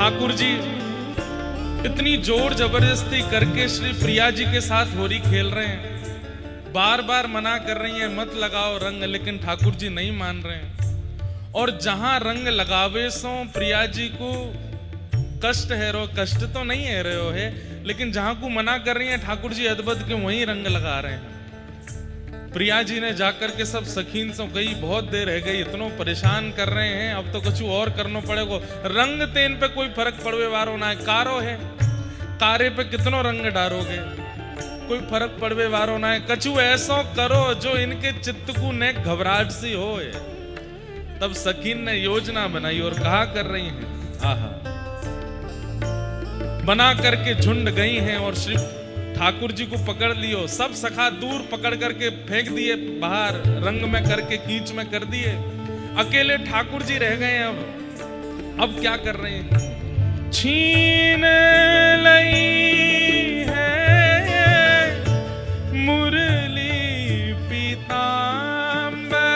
ठाकुर जी इतनी जोर जबरदस्ती करके श्री प्रिया जी के साथ होली खेल रहे हैं, बार बार मना कर रही हैं मत लगाओ रंग, लेकिन ठाकुर जी नहीं मान रहे हैं। और जहां रंग लगावे सो प्रिया जी को कष्ट है, रो कष्ट तो नहीं है रहे हो है, लेकिन जहां को मना कर रही हैं ठाकुर जी अदबद के वहीं रंग लगा रहे हैं। प्रिया जी ने जाकर के सब सखीन से कही बहुत देर रह गई, इतनो परेशान कर रहे हैं, अब तो कुछ और करना पड़ेगा। रंग तेन पे कोई फर्क पड़वे वारो ना है, कारो है, कारे पे कितनो रंग डारोगे, कोई फर्क पड़वे वारो ना है। कछु ऐसो करो जो इनके चित्त को ने घबराहट सी हो। तब सखीन ने योजना बनाई और कहा कर रही हैं, आहा बना करके झुंड गई हैं और श्री ठाकुर जी को पकड़ लियो। सब सखा दूर पकड़ करके फेंक दिए बाहर, रंग में करके कीच में कर दिए। अकेले ठाकुर जी रह गए। अब क्या कर रहे हैं? छीन लई है मुरली पीतांबर,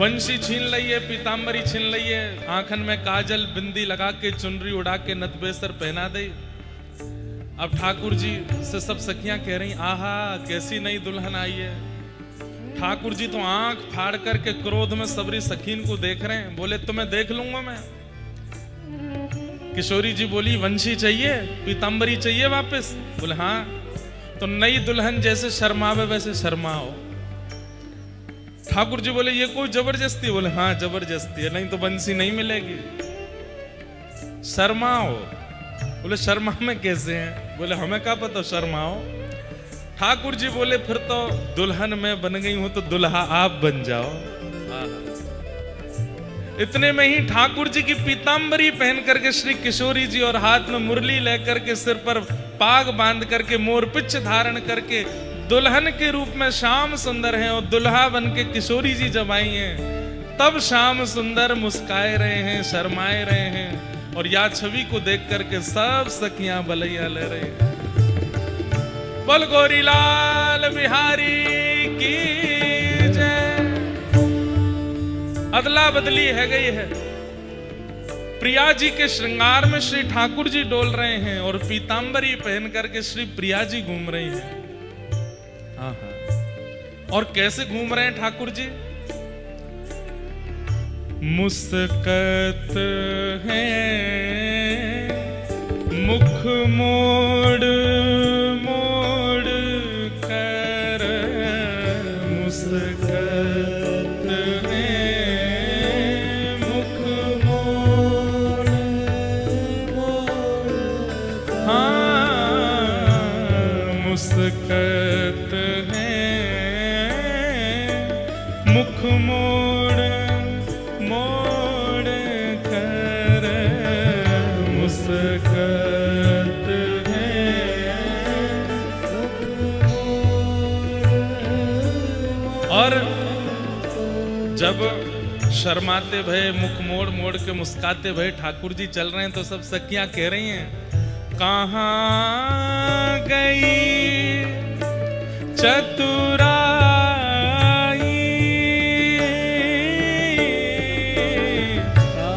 वंशी छीन लइए, पीताम्बरी छीन लइए, आंखन में काजल बिंदी लगा के चुनरी उड़ा के नतबेसर पहना दे। अब ठाकुर जी से सब सखियां कह रही, आहा कैसी नई दुल्हन आई है। ठाकुर जी तो आंख फाड़ करके क्रोध में सबरी सखीन को देख रहे हैं। बोले तुम्हें देख लूंगा मैं। किशोरी जी बोली वंशी चाहिए, पीताम्बरी चाहिए वापस। बोले हाँ। तो नई दुल्हन जैसे शर्मावे वैसे शर्माओ। ठाकुर जी बोले ये कोई जबरदस्ती? बोले हाँ जबरदस्ती है, नहीं तो बंसी नहीं मिलेगी। शर्माओ। बोले शर्मा में कैसे हैं? बोले हमें क्या पता शर्माओ। ठाकुर जी बोले फिर तो दुल्हन मैं बन गई हूं तो दुल्हा आप बन जाओ। इतने में ही ठाकुर जी की पीताम्बरी पहन करके श्री किशोरी जी और हाथ में मुरली लेकर के सिर पर पाग बांध करके मोरपिच्छ धारण करके दुल्हन के रूप में श्याम सुंदर हैं और दुल्हा बन के किशोरी जी जब आई हैं तब श्याम सुंदर मुस्काए रहे हैं, शर्माए रहे हैं, और या छवि को देख करके सब सखियां बलैया ले रहे हैं। बोल गोरीलाल बिहारी की जय। अदला बदली है गई है। प्रिया जी के श्रृंगार में श्री ठाकुर जी डोल रहे हैं और पीतांबरी पहन करके श्री प्रिया जी घूम रही हैं। हाँ हाँ, और कैसे घूम रहे हैं ठाकुर जी? मुस्कत है मुख मोड़ मोड़ कर, मुस्कत है मुख मोड़ मोड़, हाँ मुस्कत है मुख मोड़ मोड़ कर, मुस्कत है और जब शर्माते भय मुख मोड़ मोड़ के मुस्काते भय ठाकुर जी चल रहे हैं तो सब सखियां कह रही हैं, कहाँ गई चतुराई,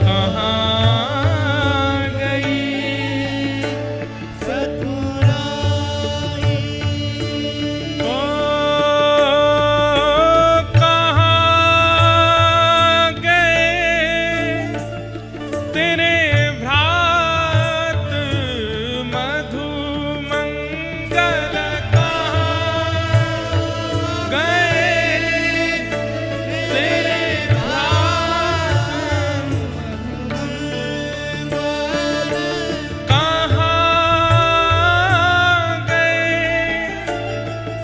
कहाँ गई चतुराई, ओ कहाँ गए तेरे भ्रात मधुमंगल, कहाँ गए तेरे भ्रात, कहाँ गए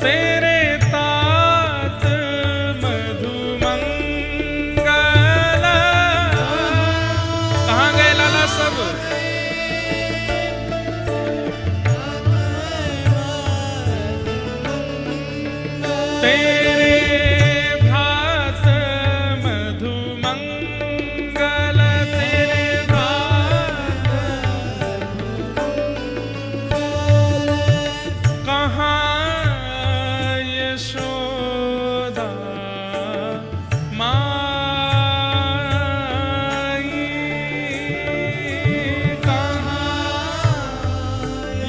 तेरे तात मधुमंगल, कहाँ गए लाला सब? तेरे भ्रात मधुमंगल, तेरे भ्रात कहाँ यशोदा माई, कहाँ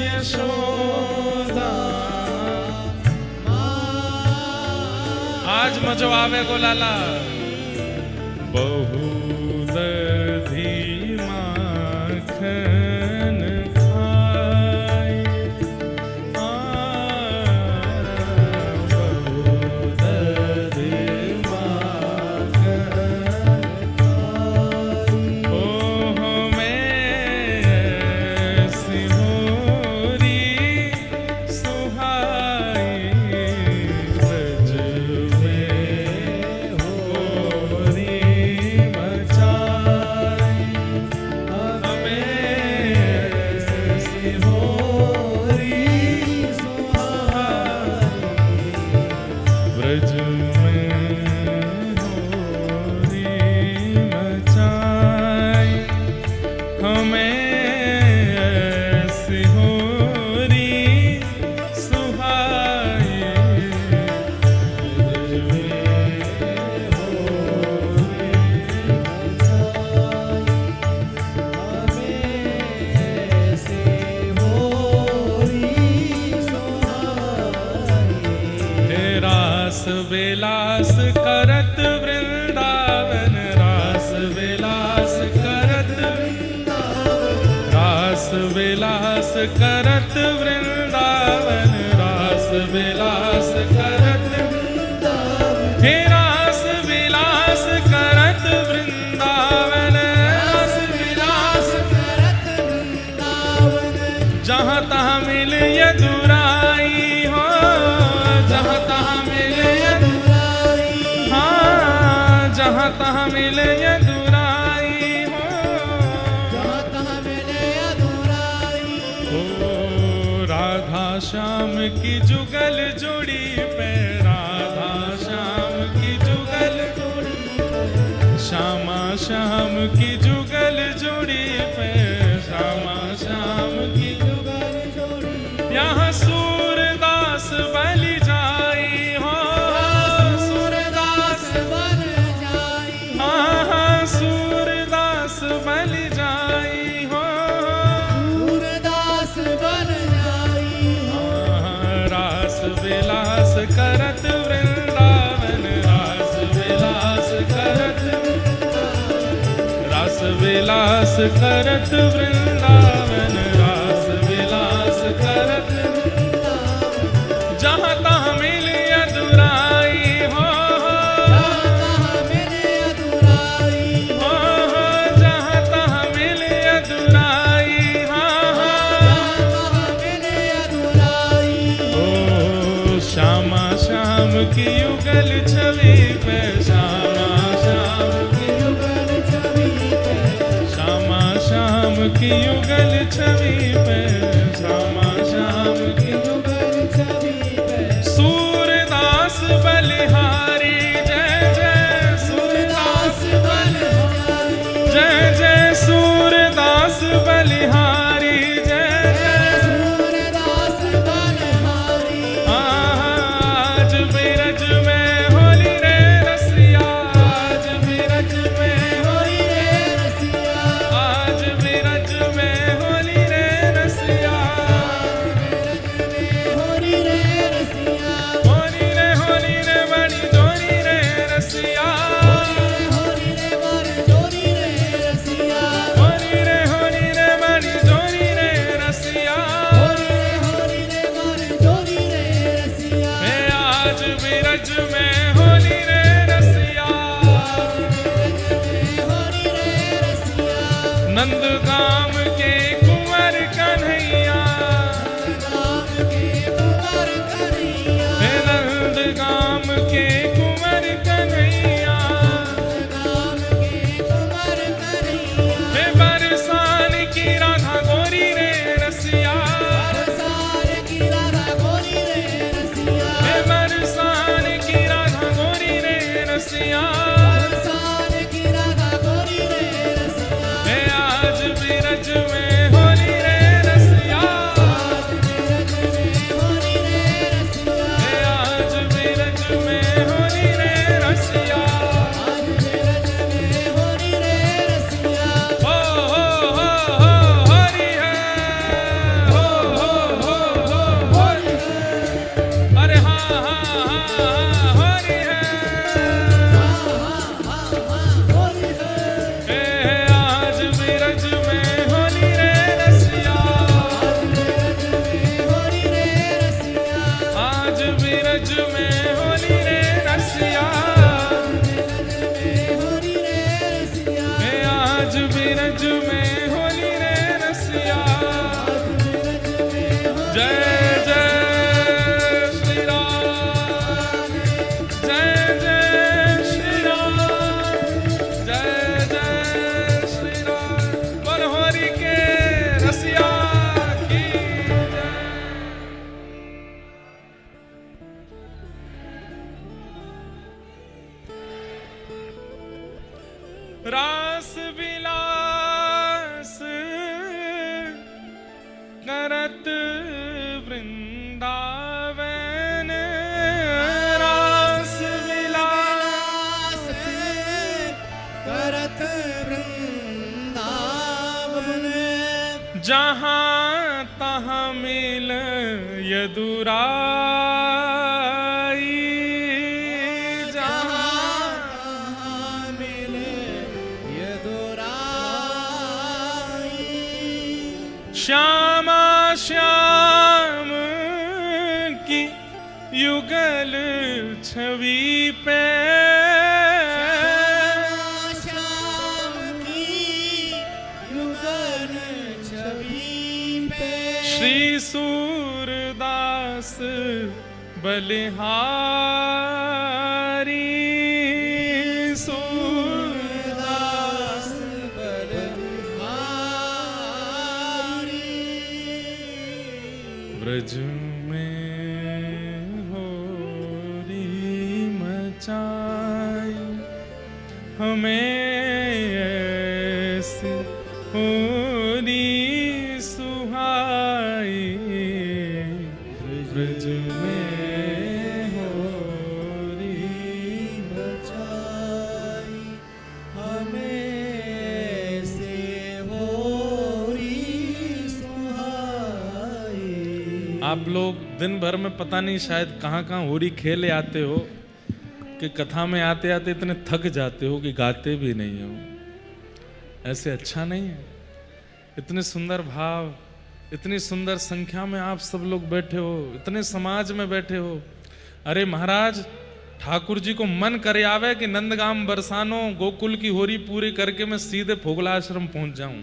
यशोदा। आज मजो आवे गो लाला। बहुदधी माखन खाए, बहुदधी माखन खाए, ओह मैं सिहोरी सुहाई, ब्रज में होरी मचाई, हमें सिहोरी सुहाई, ब्रज में होरी मचाई, हमें सिहोरी सुहाई, ब्रज में होरी हे रास विलास करत वृंदावन, रास विलास करत वृंदावन, रास विलास करत वृंदावन, रास विलास करत वृंदावन, हे रास विलास करत वृंदावन, रास विलास करत वृंदावन, जहाँ तहाँ मिले यदुराई हो, जहाँ तहाँ मिले यदुराई, हाँ जहाँ तहाँ मिले यदुराई हो, जहाँ तहाँ मिले यदुराई हो, राधा श्याम की जुगल जोड़ी पे, राधा श्याम की जुगल जोड़ी, श्याम की जुगल जोड़ी पे, श्यामा श्याम की जुगल जोड़ी। यहाँ सूरदास बलि जाई हो, सूरदास बलि जाई। हाँ सूरदास बलि जाई हो, सूरदास बलि जाई। हाँ रास विलास करत वृंदावन, रास विलास करत, रास विलास करत वृंदावन, रास विलास करत। जहाँ तहाँ मिले अधुराई हो, जहाँ तहाँ मिले अधुराई। ओ श्यामा श्याम की युगल छवि पे, श्यामा श्याम की युगल छवि पे, श्यामा श्याम की युगल छवि पे, श्यामा श्याम की युगल छवि पे। सूरदास बलिहारी जय जय, सूरदास बलिहारी जय जय, सूरदास बलिहारी जय जय, सूरदास बलिहारी। आज बिरज में होली रे रसिया, आज बिरज में होली रे रसिया, आज बिरज में होली रे रसिया, होली रे रसिया, होली रे बड़ी जोरी रे रसिया, होली रे बड़ी जोरी रे रसिया, होली रे बड़ी जोरी रे रसिया, होली रे बड़ी जोरी रे रसिया। आज बिरज में होली रे रसिया, होली रे रसिया। नंद गाम के कुंवर कन्हैया, नंद गाम के कुंवर कन्हैया, हे बरसान की राधा गोरी रे रसिया, हे बरसान की राधा गोरी रे रसिया। हे आज बिरज में होली रे रसिया, हे आज बिरज में होली रे रसिया। हो हरि है, हो हरि है। अरे हाँ हरि है। हे आज बिरज में होली रे रसिया, आज बिरज में होली रे रसिया, हे आज बिरज में होली रे रसिया। जय जय श्री राम, जय जय श्री राम, जय जय श्री राम। बनहोरी के रसिया की जय। रास विलास करत वृंदावन, रास विलास करत वृंदावन। जहाँ तहाँ मिल यदुराई, जहाँ श्यामा श्याम की युगल छवि पे, श्याम की युगल छवि पे। श्री सूरदास बलिहारी, सूरदास बलिहारी। ब्रज में होरी मचाई हमें आप लोग दिन भर में पता नहीं शायद कहाँ कहाँ होरी खेले आते हो कि कथा में आते आते इतने थक जाते हो कि गाते भी नहीं हो। ऐसे अच्छा नहीं है। इतने सुंदर भाव, इतनी सुंदर संख्या में आप सब लोग बैठे हो, इतने समाज में बैठे हो। अरे महाराज, ठाकुर जी को मन करे आवे कि नंदगाम बरसानो गोकुल की होरी पूरी करके मैं सीधे फोगला आश्रम पहुंच जाऊं।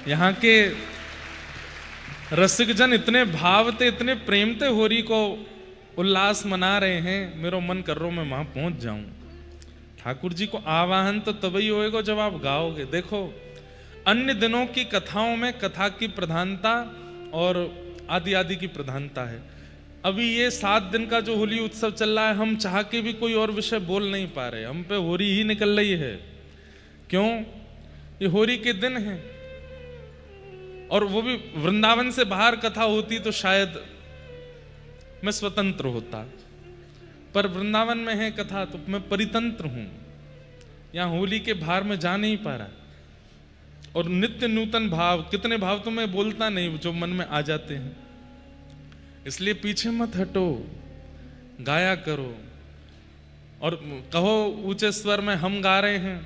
यहाँ के रसिक जन इतने भावते, इतने प्रेमते होरी को उल्लास मना रहे हैं, मेरा मन कर रहा मैं वहां पहुंच जाऊं। ठाकुर जी को आवाहन तो तभी होएगा जब आप गाओगे। देखो, अन्य दिनों की कथाओं में कथा की प्रधानता और आदि आदि की प्रधानता है। अभी ये 7 दिन का जो होली उत्सव चल रहा है, हम चाह के भी कोई और विषय बोल नहीं पा रहे, हम पे होरी ही निकल रही है। क्यों? ये होरी के दिन हैं, और वो भी वृंदावन से बाहर कथा होती तो शायद मैं स्वतंत्र होता, पर वृंदावन में है कथा तो मैं परितंत्र हूं। यहां होली के बाहर में जा नहीं पा रहा, और नित्य नूतन भाव, कितने भाव तो मैं बोलता नहीं जो मन में आ जाते हैं। इसलिए पीछे मत हटो, गाया करो और कहो ऊंचे स्वर में हम गा रहे हैं।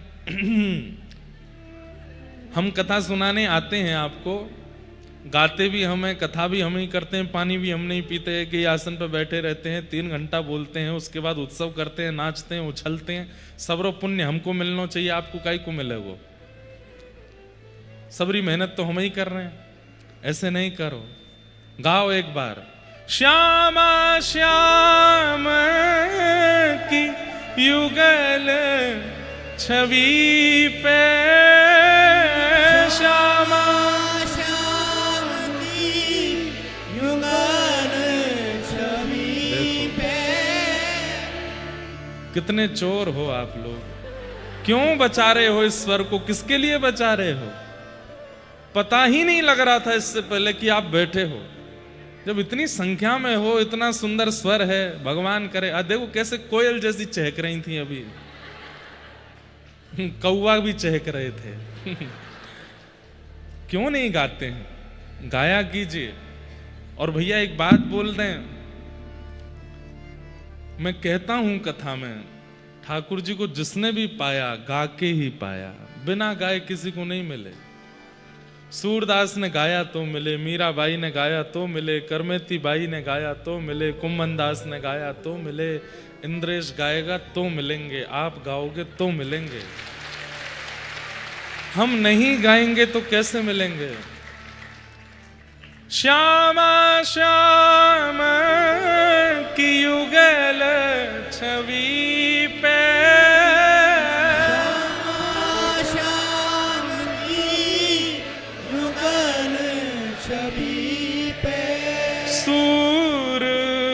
हम कथा सुनाने आते हैं आपको, गाते भी हम हैं, कथा भी हम ही करते हैं, पानी भी हम नहीं पीते हैं कि आसन पर बैठे रहते हैं, 3 घंटा बोलते हैं, उसके बाद उत्सव करते हैं, नाचते हैं, उछलते हैं। सबरो पुण्य हमको मिलना चाहिए, आपको काई को मिले? वो सबरी मेहनत तो हम ही कर रहे हैं। ऐसे नहीं करो, गाओ एक बार। श्यामा श्याम की युगल छवि पे, श्यामा श्याम की युगल छवि पे। कितने चोर हो आप लोग, क्यों बचा रहे हो इस स्वर को? किसके लिए बचा रहे हो? पता ही नहीं लग रहा था इससे पहले कि आप बैठे हो। जब इतनी संख्या में हो, इतना सुंदर स्वर है, भगवान करे। देखो कैसे कोयल जैसी चहक रही थी अभी, कौवा भी चहक रहे थे। क्यों नहीं गाते हैं? गाया कीजिए। और भैया एक बात बोल दें, मैं कहता हूं कथा में, ठाकुर जी को जिसने भी पाया गा के ही पाया, बिना गाए किसी को नहीं मिले। सूरदास ने गाया तो मिले, मीराबाई ने गाया तो मिले, करमेती बाई ने गाया तो मिले, कुम्मन दास ने गाया तो मिले, इंद्रेश गाएगा तो मिलेंगे, आप गाओगे तो मिलेंगे। हम नहीं गाएंगे तो कैसे मिलेंगे? श्यामा श्याम की युगल छवि पे, श्याम की युगल छवि पे। सूरदास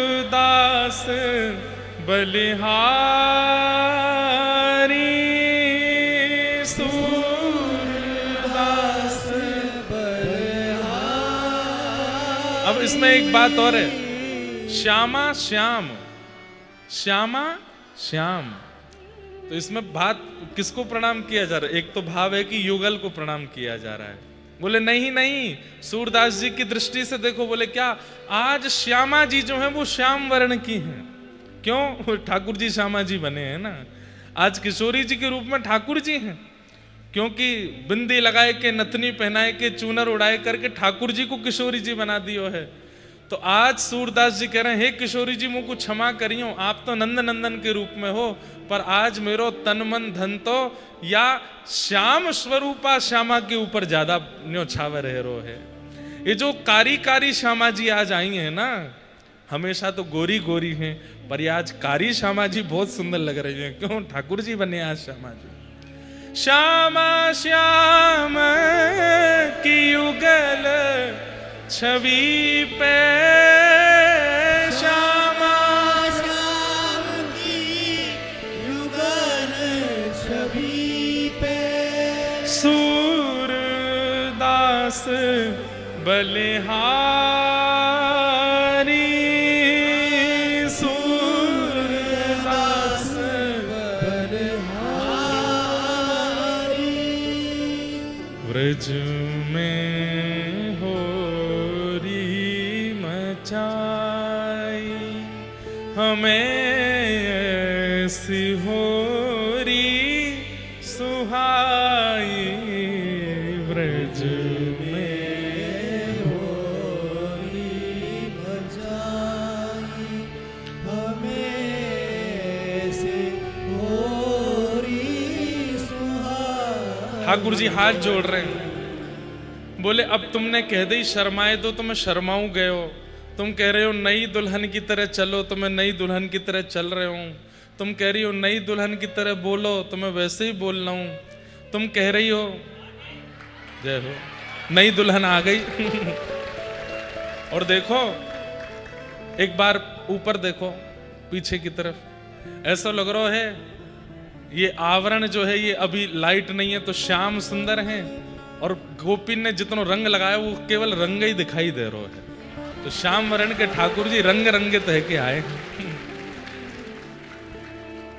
बलिहारी, सूरदास बलिहारी। अब इसमें एक बात और है, श्यामा श्याम, श्यामा श्याम, तो इसमें बात किसको प्रणाम किया जा रहा है? एक तो भाव है कि युगल को प्रणाम किया जा रहा है। बोले नहीं नहीं, सूरदास जी की दृष्टि से देखो। बोले क्या? आज श्यामा जी जो हैं वो श्याम वर्ण की हैं। क्यों? ठाकुर जी श्यामा जी बने हैं ना। आज किशोरी जी के रूप में ठाकुर जी हैं, क्योंकि बिंदी लगाए के, नथनी पहनाए के, चूनर उड़ाए करके ठाकुर जी को किशोरी जी बना दियो है। तो आज सूरदास जी कह रहे हैं, हे किशोरी जी मुझको क्षमा करियो, आप तो नंद नंदन के रूप में हो, पर आज मेरो तन मन धन तो या श्याम स्वरूपा श्यामा के ऊपर ज्यादा न्योछावर रो है। ये जो कारी कारी श्यामा जी आज आई है ना, हमेशा तो गोरी गोरी हैं, पर आज कारी श्यामा जी बहुत सुंदर लग रही है। क्यों? ठाकुर जी बने आज श्यामा जी। श्यामा श्याम की युगल छवि पे, श्यामा श्याम की युगल छवि पे। सूरदास बलिहारी, सूरदास बलिहारी। व्रज में होरी मच रचाई, हमें ऐसी होरी सुहाई, व्रज में होरी बजाई, हमें से होरी सुहाई। ठाकुर जी हाथ जोड़ रहे हैं, बोले अब तुमने कह दी शर्माए दो तो मैं शर्माऊं गए हो। तुम कह रहे हो नई दुल्हन की तरह चलो तो मैं नई दुल्हन की तरह चल रहे हूं। तुम कह रही हो नई दुल्हन की तरह बोलो तो मैं वैसे ही बोल रहा हूं। तुम कह रही हो, जय हो, नई दुल्हन आ गई। और देखो एक बार ऊपर देखो पीछे की तरफ, ऐसा लग रहा है ये आवरण जो है ये अभी लाइट नहीं है तो श्याम सुंदर हैं, और गोपी ने जितना रंग लगाया वो केवल रंग ही दिखाई दे रहा है। तो श्याम वरण के ठाकुर जी रंग रंगे तह के आए।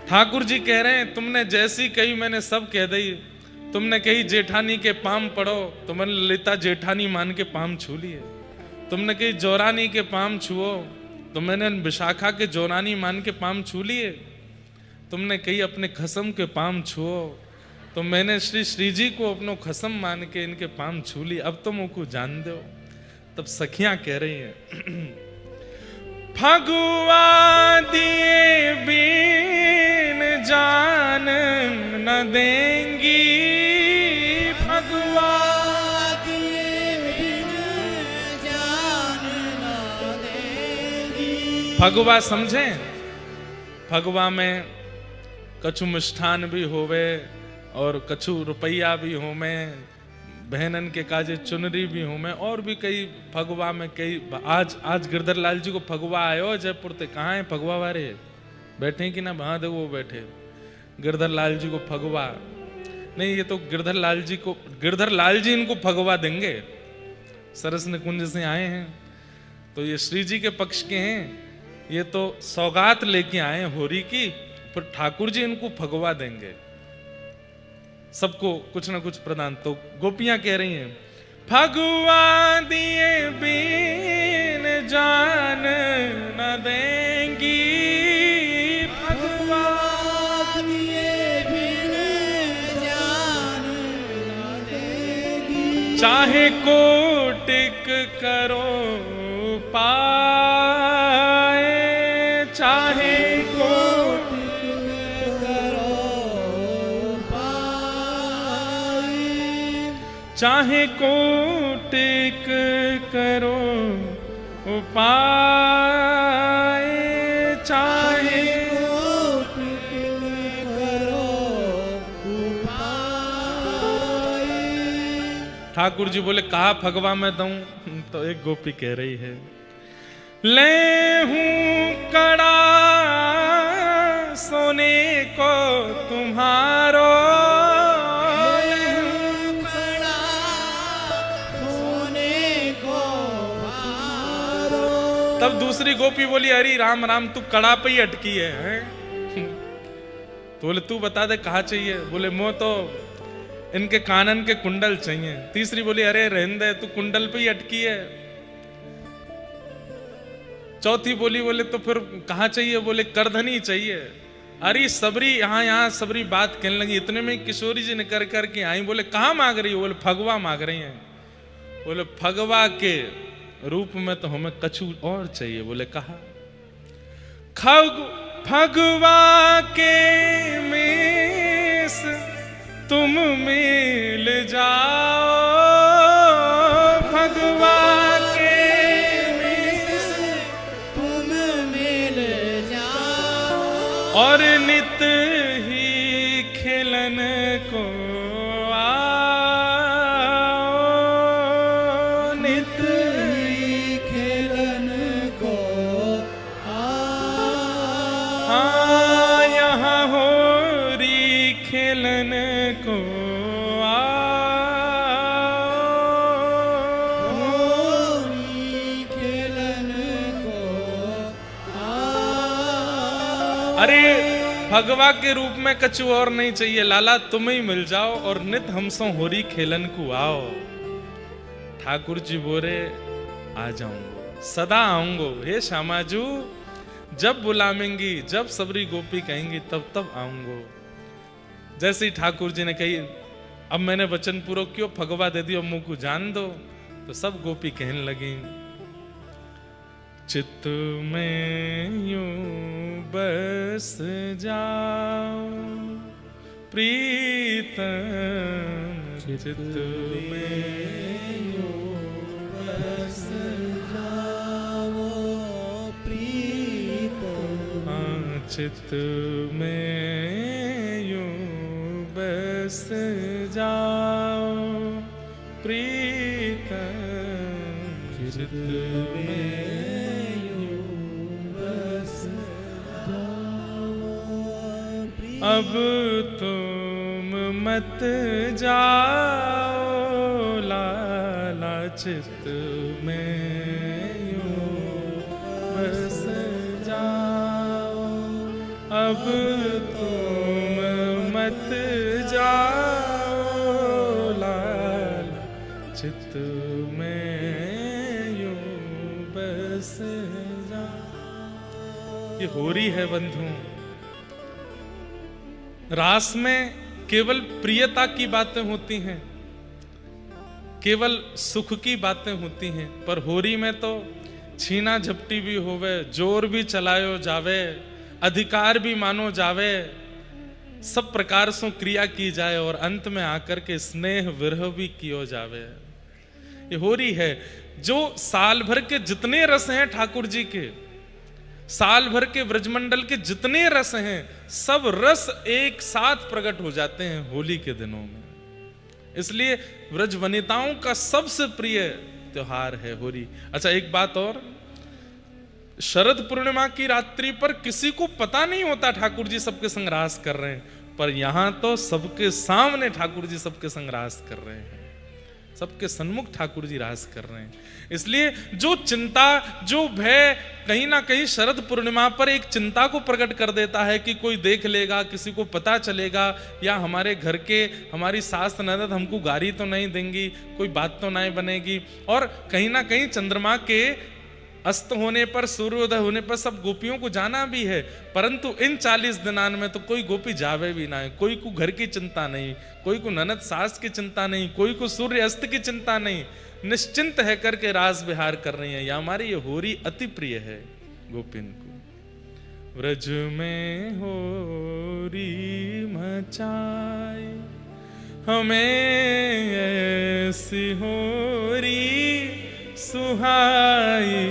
ठाकुर जी कह रहे हैं तुमने जैसी कही मैंने सब कह दी। तुमने कही जेठानी के पाम पड़ो तो मैंने ललिता जेठानी मान के पाम छू लिए। तुमने कही जोरानी के पाम छुओ तो मैंने विशाखा के जोरानी मान के पाम छू लिए। तुमने कही अपने खसम के पाम छुओ तो मैंने श्री जी को अपनो खसम मान के इनके पाम छू ली। अब तुम को जान दो। तब सखियां कह रही हैं फगुआ दिए बिन जान न देंगी, फगुआ दिए बिन जान न देंगी। फगुआ समझे? फगुआ में कछु मिष्ठान भी होवे और कछु रुपया भी हो में, बहनन के काजे चुनरी भी हूं मैं, और भी कई फगुआ में कई। आज गिरधर लाल जी को फगुआ आयो जयपुर ते। कहाँ है फगुआ वाले? बैठे कि ना? वहां देखो वो बैठे। गिरधर लाल जी को फगुआ नहीं, ये तो गिरधर लाल जी इनको फगुआ देंगे। सरस निकुंज से आए हैं तो ये श्री जी के पक्ष के हैं। ये तो सौगात लेके आए हैं होरी की, फिर ठाकुर जी इनको फगुआ देंगे। सबको कुछ ना कुछ प्रदान। तो गोपियां कह रही हैं फगुआ दिए बिन जान न देंगी, फगुआ दिए बिन जान न देंगी। चाहे कोटिक करो पाए, चाहे चाहे कोटिक करो उपाय, चाहे कोटिक करो उपाय। ठाकुर जी बोले कहा फगवा मैं दूं? तो एक गोपी कह रही है ले हूं कड़ा सोने को तुम्हारो, तब दूसरी गोपी बोली अरे राम राम तू कड़ा पे ही अटकी है? तो बोले तू बता दे कहाँ चाहिए? बोले मो तो इनके कानन के कुंडल चाहिए। तीसरी बोली अरे रहने दे तू कुंडल पे ही अटकी है। चौथी बोली बोले तो फिर कहाँ चाहिए? बोले करधनी चाहिए। अरे सबरी यहाँ सबरी बात कहने लगी। इतने में किशोरी जी ने कर के आई। बोले कहाँ मांग रही हो? बोले फगवा मांग रही हैं। बोले फगवा के रूप में तो हमें कछु और चाहिए। बोले कहा फगवा के मेस तुम मिल जाओ, फगवा के मेस तुम मिल जाओ, और नित ही खेलन को भगवा के रूप में कछु और नहीं चाहिए लाला, तुम ही मिल जाओ और नित हमसो होरी खेलन को आओ। ठाकुर जी बोले आ जाऊंगा। सदा आऊंगो। हे श्यामाजू, जब बुलावेंगी, जब सबरी गोपी कहेंगी, तब तब आऊंगो। जैसे ही ठाकुर जी ने कही, अब मैंने वचन पूरा क्यों, फगवा दे दियो, मुंह को जान दो, तो सब गोपी कहने लगी, चित्त में यूं बस जाओ प्रीतम, चित्त में यूं बस जाओ प्रीतम, चित्त में यूं बस जाओ प्रीतम, चित्त में अब तुम मत जाओ लाला, चित्त में यूं बस जाओ। अब तुम मत जाओ लाला, चित्त में यूं बस जाओ। ये होरी है बंधु। रास में केवल प्रियता की बातें होती हैं, केवल सुख की बातें होती हैं, पर होरी में तो छीना झपटी भी होवे, जोर भी चलायो जावे, अधिकार भी मानो जावे, सब प्रकार से क्रिया की जाए और अंत में आकर के स्नेह विरह भी कियो जावे। ये होरी है जो साल भर के जितने रस हैं ठाकुर जी के, साल भर के ब्रजमंडल के जितने रस हैं, सब रस एक साथ प्रकट हो जाते हैं होली के दिनों में। इसलिए ब्रज वनिताओं का सबसे प्रिय त्योहार है होली। अच्छा, एक बात और, शरद पूर्णिमा की रात्रि पर किसी को पता नहीं होता ठाकुर जी सबके संग रास कर रहे हैं, पर यहां तो सबके सामने ठाकुर जी सबके संग रास कर रहे हैं, सबके सन्मुख ठाकुर जी रास कर रहे हैं। इसलिए जो चिंता, जो भय कहीं ना कहीं शरद पूर्णिमा पर एक चिंता को प्रकट कर देता है कि कोई देख लेगा, किसी को पता चलेगा, या हमारे घर के हमारी सास ननद हमको गारी तो नहीं देंगी, कोई बात तो नहीं बनेगी। और कहीं ना कहीं चंद्रमा के अस्त होने पर, सूर्योदय होने पर सब गोपियों को जाना भी है, परंतु इन 40 दिनान में तो कोई गोपी जावे भी ना है। कोई को घर की चिंता नहीं, कोई को ननद सास की चिंता नहीं, कोई को सूर्य अस्त की चिंता नहीं, निश्चिंत है करके रास विहार कर रही है। या हमारी ये होरी अति प्रिय है गोपिन को। व्रज में होरी मचाए हमें ऐसी होरी सुहाई,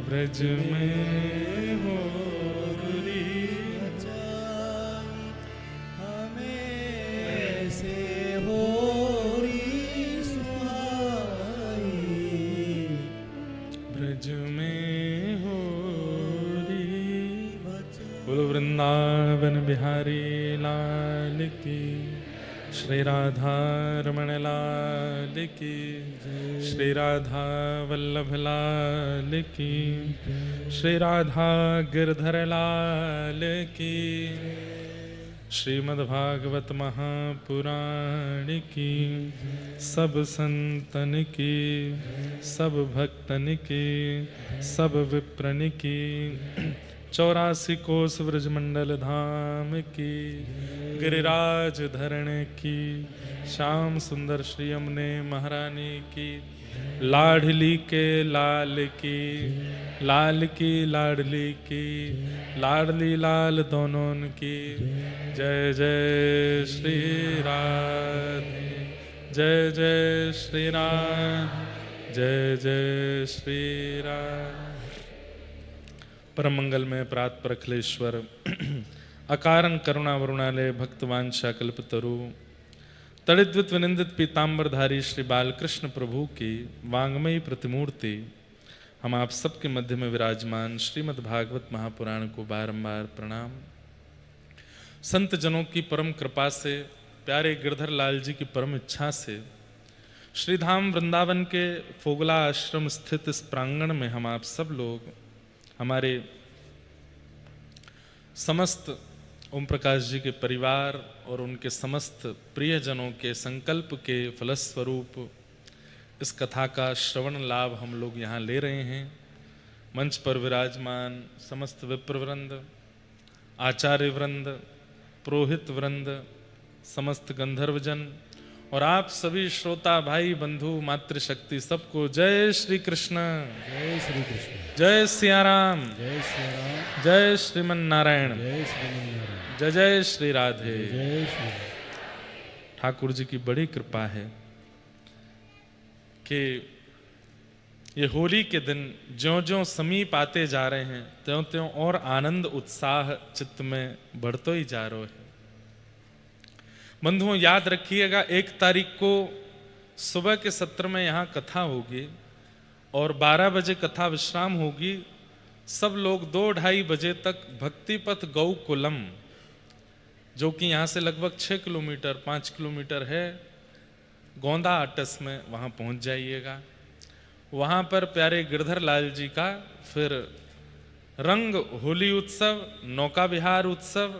ब्रज में होरी हमें ऐसे होरी सुहाई, ब्रज में होरी। बोलो वृंदावन बिहारी लाल की, श्री राधा रमण लाल की, श्री राधा वल्लभ लाल की, श्री राधा गिरधर लाल की, श्रीमद्भागवत महापुराण की, सब संतन की, सब भक्तन की, सब विप्रन की, 84 कोस ब्रजमंडल धाम की, गिरिराज धरण की, श्याम सुंदर श्री यमुने महारानी की, लाडली के लाल की, लाल की लाडली की, लाडली लाल दोनों की। जय जय श्री राधे, जय जय श्री राम, जय जय श्री राम। परम मंगल में प्रात पर अखिलेश्वर, अकारण करुणा वरुणालय, भक्तवांशा कल्पतरु, तड़िद्वित विनिंदित पीताम्बरधारी श्री बालकृष्ण प्रभु की वांगमयी प्रतिमूर्ति, हम आप सबके मध्य में विराजमान श्रीमद् भागवत महापुराण को बारंबार प्रणाम। संत जनों की परम कृपा से, प्यारे गिरधर लाल जी की परम इच्छा से, श्रीधाम वृंदावन के फोगला आश्रम स्थित इस प्रांगण में हम आप सब लोग, हमारे समस्त ओम प्रकाश जी के परिवार और उनके समस्त प्रियजनों के संकल्प के फलस्वरूप इस कथा का श्रवण लाभ हम लोग यहाँ ले रहे हैं। मंच पर विराजमान समस्त विप्रवृंद, आचार्य वृंद, पुरोहित वृंद, समस्त गंधर्वजन और आप सभी श्रोता भाई बंधु मातृशक्ति सबको जय श्री कृष्ण, जय श्री कृष्ण, जय सियाराम, जय श्री राम, जय श्रीमन नारायण, जय श्रीमन जय जय श्री राधे। जय श्री ठाकुर जी की बड़ी कृपा है कि ये होली के दिन ज्यों ज्यों समीप आते जा रहे हैं त्यों त्यों और आनंद उत्साह चित्त में बढ़तो ही जा रहा है। बंधुओं याद रखिएगा, 1 तारीख को सुबह के सत्र में यहाँ कथा होगी और 12 बजे कथा विश्राम होगी। सब लोग 2-2:30 बजे तक भक्तिपथ गौकुलम, जो कि यहाँ से लगभग 6 किलोमीटर 5 किलोमीटर है, गोंदा अटस में, वहाँ पहुँच जाइएगा। वहाँ पर प्यारे गिरधर लाल जी का फिर रंग होली उत्सव, नौका विहार उत्सव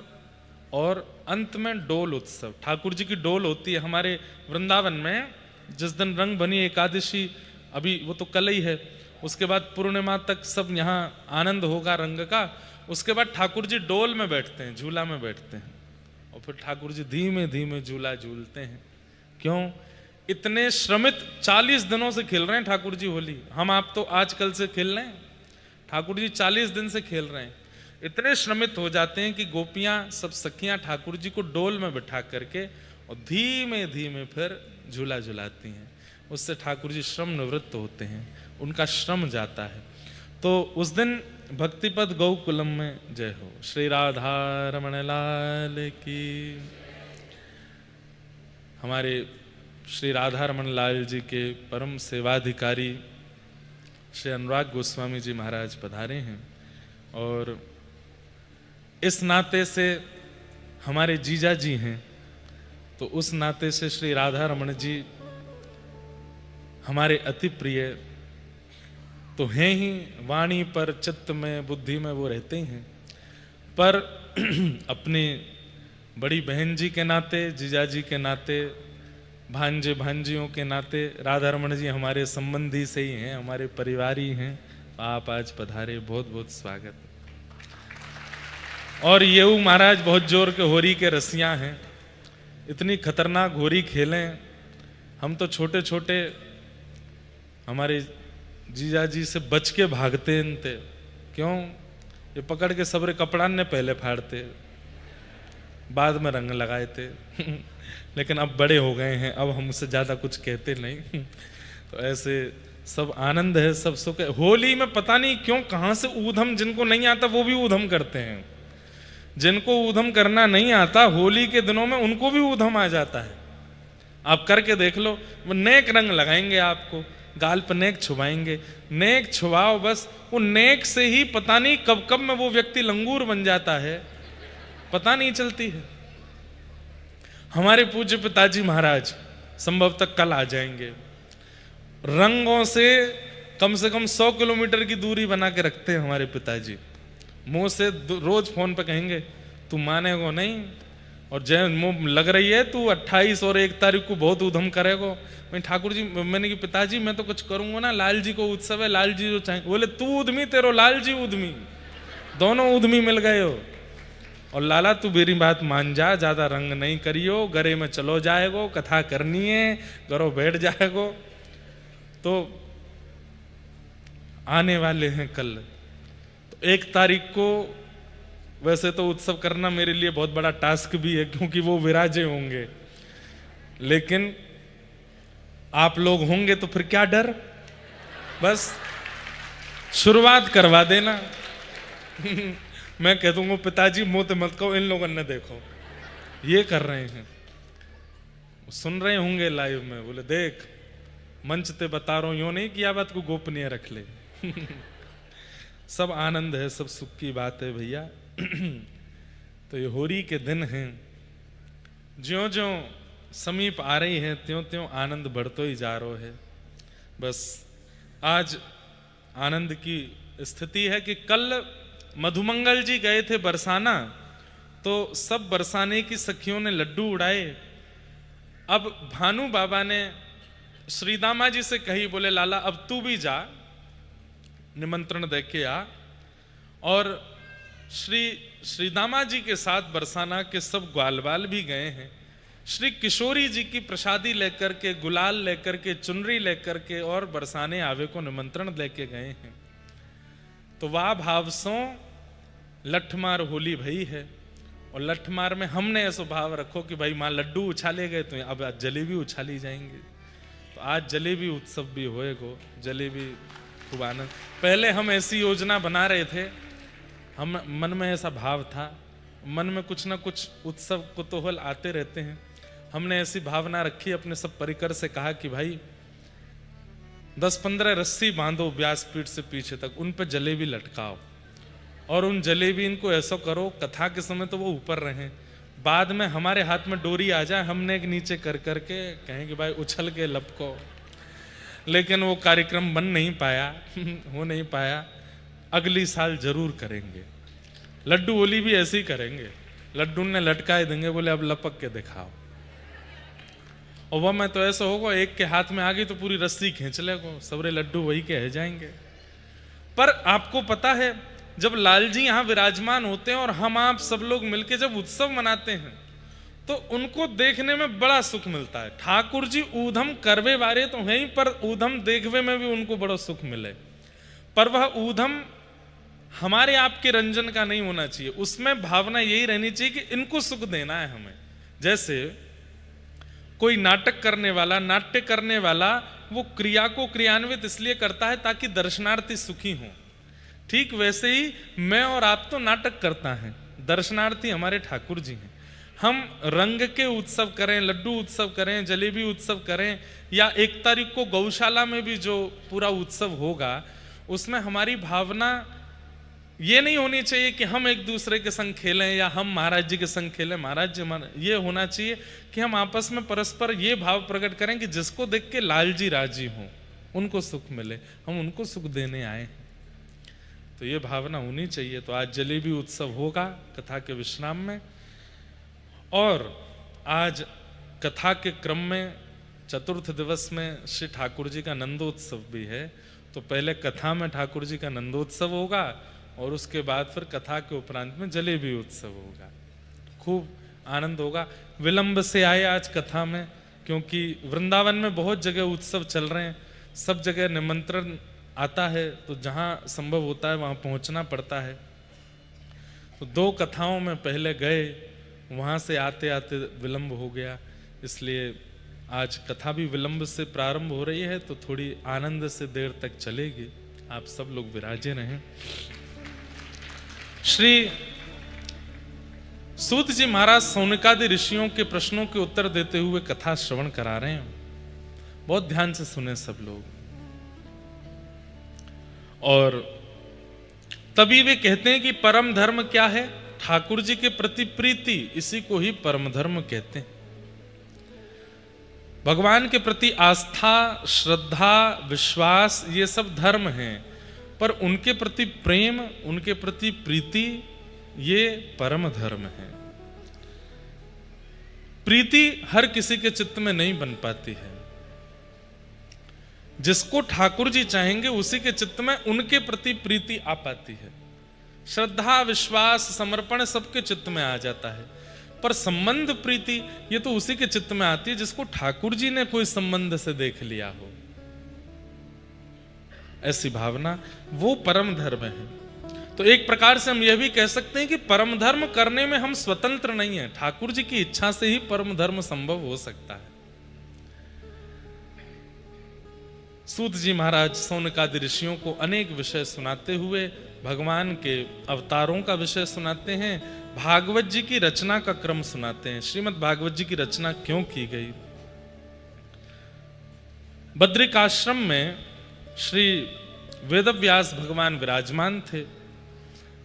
और अंत में डोल उत्सव। ठाकुर जी की डोल होती है हमारे वृंदावन में। जिस दिन रंग बनी एकादशी, अभी वो तो कल ही है, उसके बाद पूर्णिमा तक सब यहाँ आनंद होगा रंग का। उसके बाद ठाकुर जी डोल में बैठते हैं, झूला में बैठते हैं और फिर ठाकुर जी धीमे धीमे झूला झूलते हैं। क्यों? इतने श्रमित 40 दिनों से खेल रहे हैं ठाकुर जी होली। हम आप तो आजकल से खेल रहे हैं, ठाकुर जी 40 दिन से खेल रहे हैं। इतने श्रमित हो जाते हैं कि गोपियां सब सखियां ठाकुर जी को डोल में बिठा करके और धीमे धीमे फिर झूला झुलाती हैं। उससे ठाकुर जी श्रम निवृत्त होते हैं, उनका श्रम जाता है। तो उस दिन भक्तिपद गौकुलम में जय हो। श्री राधा रमण लाल की। हमारे श्री राधा रमण लाल जी के परम सेवाधिकारी श्री अनुराग गोस्वामी जी महाराज पधारे हैं और इस नाते से हमारे जीजा जी हैं, तो उस नाते से श्री राधा रमण जी हमारे अति प्रिय तो हैं ही। वाणी पर, चित्त में, बुद्धि में वो रहते ही हैं, पर अपनी बड़ी बहन जी के नाते, जीजा जी के नाते, भांजे भांजियों के नाते राधा रमण जी हमारे संबंधी से ही हैं, हमारे परिवारी हैं। आप आज पधारे, बहुत बहुत स्वागत। और येऊ महाराज बहुत जोर के होरी के रसियां हैं, इतनी खतरनाक होरी खेलें। हम तो छोटे छोटे हमारे जीजा जी से बच के भागते थे। क्यों? ये पकड़ के सबरे कपड़ा ने पहले फाड़ते, बाद में रंग लगाए थे लेकिन अब बड़े हो गए हैं, अब हमसे ज्यादा कुछ कहते नहीं तो ऐसे सब आनंद है, सब सुख है। होली में पता नहीं क्यों कहां से ऊधम, जिनको नहीं आता वो भी ऊधम करते हैं। जिनको ऊधम करना नहीं आता होली के दिनों में उनको भी ऊधम आ जाता है। आप करके देख लो, वो नेक रंग लगाएंगे, आपको गाल पर नेक छुपाएंगे। नेक छुपाओ बस, वो नेक से ही पता नहीं कब कब में वो व्यक्ति लंगूर बन जाता है, पता नहीं चलती है। हमारे पूज्य पिताजी महाराज संभवतः कल आ जाएंगे। रंगों से कम 100 किलोमीटर की दूरी बना के रखते हैं हमारे पिताजी। मुंह से रोज फोन पे कहेंगे तू मानेगो नहीं, और जय मुंह लग रही है तू 28 और 1 तारीख को बहुत उधम करेगो। मैं ठाकुर जी, मैंने कि पिताजी मैं तो कुछ करूंगा ना, लाल जी को उत्सव है, लाल जी जो चाहे। बोले तू उधमी, तेरो लाल जी उधमी, दोनों उधमी मिल गए हो। और लाला तू मेरी बात मान जा, ज्यादा रंग नहीं करियो, गरे में चलो जाएगो, कथा करनी है, घरों बैठ जाएगो। तो आने वाले हैं कल, तो 1 तारीख को वैसे तो उत्सव करना मेरे लिए बहुत बड़ा टास्क भी है, क्योंकि वो विराजे होंगे, लेकिन आप लोग होंगे तो फिर क्या डर, बस शुरुआत करवा देना मैं कह दूंगा पिताजी मुंह तो मत कहो, इन लोगों ने देखो ये कर रहे हैं, सुन रहे होंगे लाइव में, बोले देख मंच ते बता रहा हूं, यूं नहीं कि यह बात को गोपनीय रख ले सब आनंद है, सब सुख की बात है भैया तो ये होली के दिन हैं, ज्यों ज्यों समीप आ रही है त्यों त्यों आनंद बढ़तो ही जा रहा है। बस आज आनंद की स्थिति है कि कल मधुमंगल जी गए थे बरसाना, तो सब बरसाने की सखियों ने लड्डू उड़ाए। अब भानु बाबा ने श्रीदामा जी से कही, बोले लाला अब तू भी जा, निमंत्रण दे के आ। और श्रीदामा जी के साथ बरसाना के सब ग्वालवाल भी गए हैं। श्री किशोरी जी की प्रसादी लेकर के, गुलाल लेकर के, चुनरी लेकर के और बरसाने आवे को निमंत्रण लेके गए हैं। तो वाह भाव सो लठमार होली भई है। और लठमार में हमने ऐसा भाव रखो कि भाई माँ लड्डू उछाले गए तो अब आज जलेबी उछाली जाएंगे। तो आज जलेबी उत्सव भी होएगो, जलेबी खूब आनंद। पहले हम ऐसी योजना बना रहे थे, हम मन में ऐसा भाव था, मन में कुछ ना कुछ उत्सव कुतूहल आते रहते हैं। हमने ऐसी भावना रखी, अपने सब परिकर से कहा कि भाई 10-15 रस्सी बांधो व्यासपीठ से पीछे तक, उन पे जलेबी लटकाओ और उन जलेबी इनको ऐसा करो कथा के समय तो वो ऊपर रहें, बाद में हमारे हाथ में डोरी आ जाए, हमने एक नीचे कर करके कहें कि भाई उछल के लपको। लेकिन वो कार्यक्रम बन नहीं पाया हो नहीं पाया। अगली साल जरूर करेंगे। लड्डू होली भी ऐसे ही करेंगे, लड्डू ने लटकाए देंगे, बोले अब लपक के दिखाओ। और वह मैं तो ऐसा होगा, एक के हाथ में आ गई तो पूरी रस्सी खींच लेगो, सबरे लड्डू वही के रह जाएंगे। पर आपको पता है जब लाल जी यहाँ विराजमान होते हैं और हम आप सब लोग मिलके जब उत्सव मनाते हैं तो उनको देखने में बड़ा सुख मिलता है। ठाकुर जी ऊधम करवे वारे तो हैं ही, पर ऊधम देखवे में भी उनको बड़ा सुख मिले। पर वह ऊधम हमारे आपके रंजन का नहीं होना चाहिए, उसमें भावना यही रहनी चाहिए कि इनको सुख देना है हमें। जैसे कोई नाटक करने वाला, नाट्य करने वाला, वो क्रिया को क्रियान्वित इसलिए करता है ताकि दर्शनार्थी सुखी हो। ठीक वैसे ही मैं और आप तो नाटक करता है, दर्शनार्थी हमारे ठाकुर जी हैं। हम रंग के उत्सव करें, लड्डू उत्सव करें, जलेबी उत्सव करें, या 1 तारीख को गौशाला में भी जो पूरा उत्सव होगा उसमें हमारी भावना ये नहीं होनी चाहिए कि हम एक दूसरे के संग खेलें या हम महाराज जी के संग खेलें, महाराज जी। ये होना चाहिए कि हम आपस में परस्पर ये भाव प्रकट करें कि जिसको देख के लाल जी राजी हों, उनको सुख मिले, हम उनको सुख देने आए हैं। तो ये भावना होनी चाहिए। तो आज जलेबी उत्सव होगा कथा के विश्राम में। और आज कथा के क्रम में चतुर्थ दिवस में श्री ठाकुर जी का नंदोत्सव भी है। तो पहले कथा में ठाकुर जी का नंदोत्सव होगा और उसके बाद फिर कथा के उपरांत में जलेबी उत्सव होगा। खूब आनंद होगा। विलंब से आए आज कथा में, क्योंकि वृंदावन में बहुत जगह उत्सव चल रहे हैं, सब जगह निमंत्रण आता है, तो जहाँ संभव होता है वहाँ पहुँचना पड़ता है। तो 2 कथाओं में पहले गए, वहाँ से आते आते विलंब हो गया, इसलिए आज कथा भी विलंब से प्रारंभ हो रही है। तो थोड़ी आनंद से देर तक चलेगी। आप सब लोग विराजे रहें। श्री सूत जी महाराज सौनकादि ऋषियों के प्रश्नों के उत्तर देते हुए कथा श्रवण करा रहे हैं। बहुत ध्यान से सुने सब लोग। और तभी वे कहते हैं कि परम धर्म क्या है? ठाकुर जी के प्रति प्रीति, इसी को ही परम धर्म कहते हैं। भगवान के प्रति आस्था, श्रद्धा, विश्वास, ये सब धर्म हैं, पर उनके प्रति प्रेम, उनके प्रति प्रीति, ये परम धर्म है। प्रीति हर किसी के चित्त में नहीं बन पाती है। जिसको ठाकुर जी चाहेंगे उसी के चित्त में उनके प्रति प्रीति आ पाती है। श्रद्धा, विश्वास, समर्पण सबके चित्त में आ जाता है, पर संबंध, प्रीति, ये तो उसी के चित्त में आती है जिसको ठाकुर जी ने कोई संबंध से देख लिया हो। ऐसी भावना, वो परम धर्म है। तो एक प्रकार से हम यह भी कह सकते हैं कि परम धर्म करने में हम स्वतंत्र नहीं है, ठाकुर जी की इच्छा से ही परम धर्म संभव हो सकता है। सूत जी महाराज सौनकादि ऋषियों को अनेक विषय सुनाते हुए भगवान के अवतारों का विषय सुनाते हैं, भागवत जी की रचना का क्रम सुनाते हैं। श्रीमद् भागवत जी की रचना क्यों की गई? बद्रिकाश्रम में श्री वेदव्यास भगवान विराजमान थे,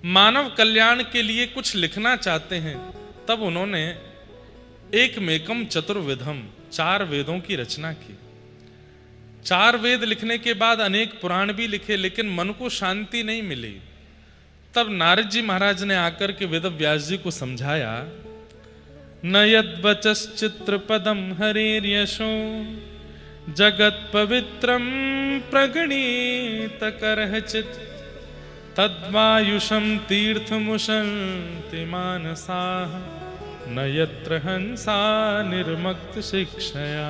मानव कल्याण के लिए कुछ लिखना चाहते हैं, तब उन्होंने एकमेकम चतुर्विधम, 4 वेदों की रचना की। 4 वेद लिखने के बाद अनेक पुराण भी लिखे, लेकिन मन को शांति नहीं मिली। तब नारद जी महाराज ने आकर के वेदव्यास जी को समझाया, न यद्वचश्चित्र पदम हरेर्यशो जगत पवित्रम प्रगणीत करहचित तद्वायुषम तीर्थमुशन्ति मानसाः न यत्र हंसा निर्मक्त शिक्षया।